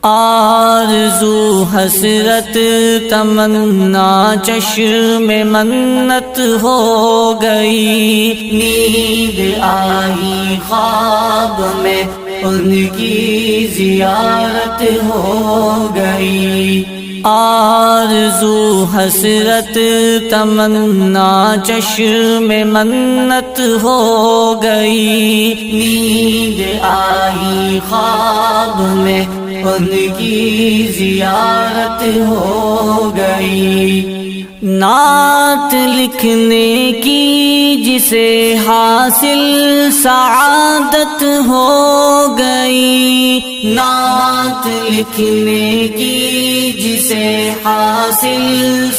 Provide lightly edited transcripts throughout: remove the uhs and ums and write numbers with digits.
آرزو حسرت تمنا چشم منت ہو گئی، نیند آئی خواب میں ان کی زیارت ہو گئی۔ آرزو حسرت تمنا چشم منت ہو گئی، نیند آئی خواب میں ان کی زیارت ہو گئی۔ نعت لکھنے کی جسے حاصل سعادت ہو گئی، نعت لکھنے کی جسے حاصل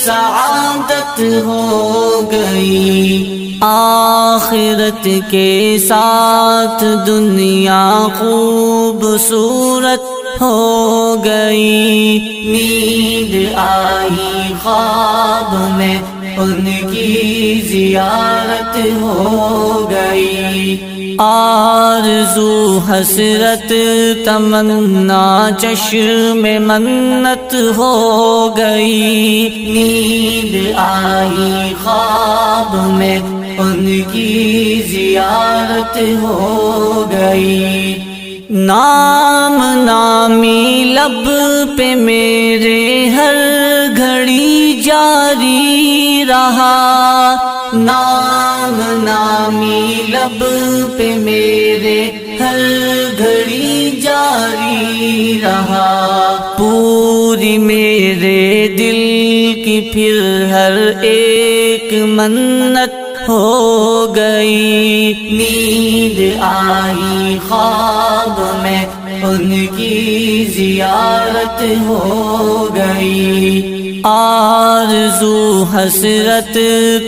سعادت ہو گئی۔ آخرت کے ساتھ دنیا خوبصورت ہو گئی، نیند آئی خواب میں ان کی زیارت ہو گئی۔ آرزو حسرت تمنا چشم منت ہو گئی، نیند آئی خواب میں ان کی زیارت ہو گئی۔ نام نامی لب پہ میرے ہر گھڑی جاری رہا، نام نامی لب پہ میرے ہر گھڑی جاری رہا۔ پوری میرے دل کی پھر ہر ایک منت ہو گئی، نیند آئی خواب میں ان کی زیارت ہو گئی۔ آرزو حسرت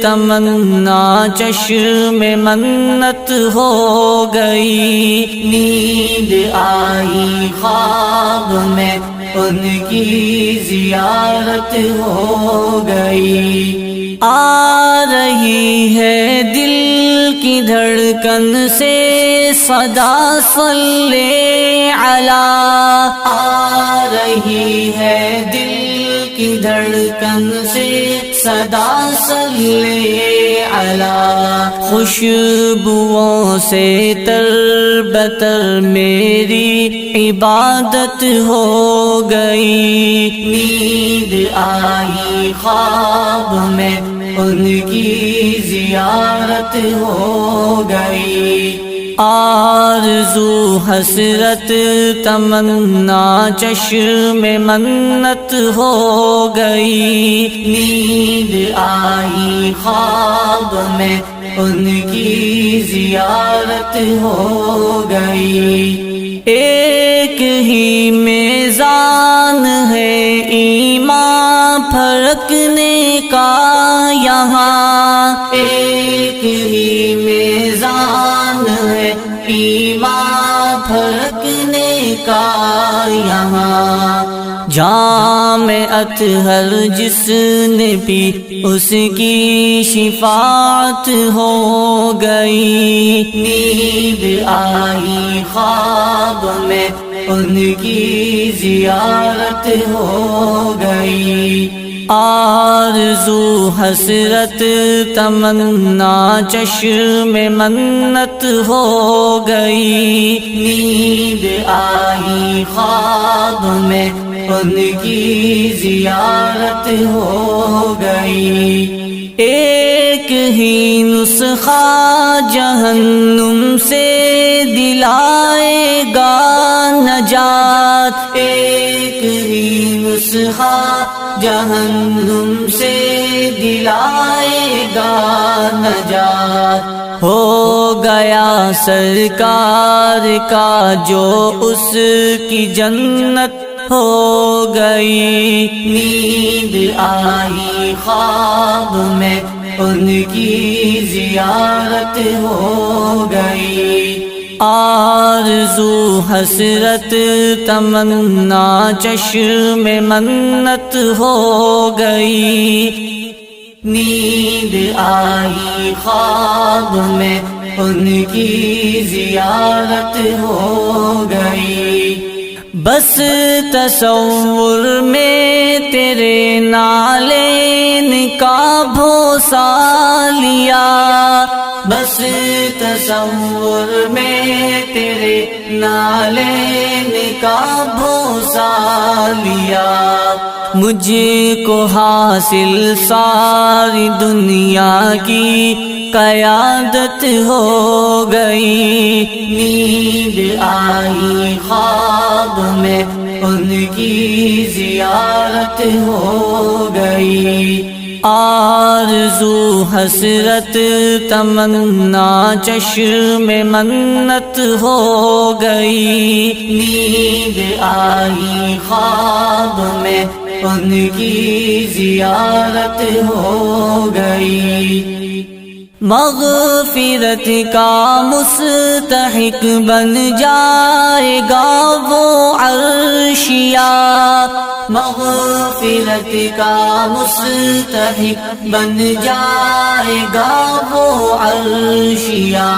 تمنا چشم منت ہو گئی، نیند آئی خواب میں ان کی زیارت ہو گئی۔ آ رہی ہے دل کی دھڑکن سے صدا صلی علی، آ رہی ہے دل کی دھڑکن سے صدا صلی علی۔ خوشبوؤں سے تر بتر میری عبادت ہو گئی، نیند آئی خواب میں ان کی زیارت ہو گئی۔ آرزو حسرت تمنا چشم منت ہو گئی، نیند آئی خواب میں ان کی زیارت ہو گئی۔ ایک ہی میزان ہے ایمان پھرکنے کا یہاں، ایک ہی میزان ہے ایمان پھرکنے کا یہاں۔ جام اطہر جس نے پی اس کی شفاعت ہو گئی، نیند آئی خواب میں ان کی زیارت ہو گئی۔ آرزو حسرت تمنا چشم منت ہو گئی، نیند آئی خواب میں ان کی زیارت ہو گئی۔ ایک ہی نسخہ جہنم سے دلائے گا نجات، ایک ہی نسخہ جہنم سے دلائے گا نجات۔ ہو گیا سرکار کا جو اس کی جنت ہو گئی، نیند آئی خواب میں ان کی زیارت ہو گئی۔ آرزو حسرت تمنا چشم منت ہو گئی، نیند آئی خواب میں ان کی زیارت ہو گئی۔ بس تصور میں تیرے نالین کا بھوسا لیا، بس تصور میں تیرے نالین کا بھوسا لیا۔ مجھ کو حاصل ساری دنیا کی قیادت ہو گئی، نیند آئی خواب میں ان کی زیارت ہو گئی۔ آرزو حسرت تمنا چشم منت ہو گئی، نیند آئی خواب میں ان کی زیارت ہو گئی۔ مغفرت کا مستحق بن جائے گا وہ عرشیا، مغفرت کا مستحق بن جائے گا وہ عرشیا۔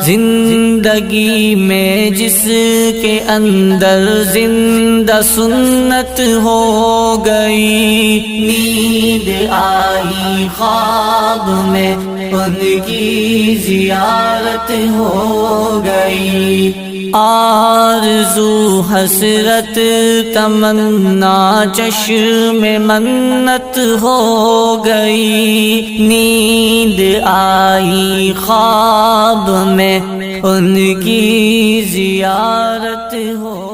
زندگی میں جس کے اندر زندہ سنت ہو گئی، نیند آئی خواب میں ان کی زیارت ہو گئی۔ آرزو حسرت تمنا چشم منت ہو گئی، نیند آئی خواب میں ان کی زیارت ہو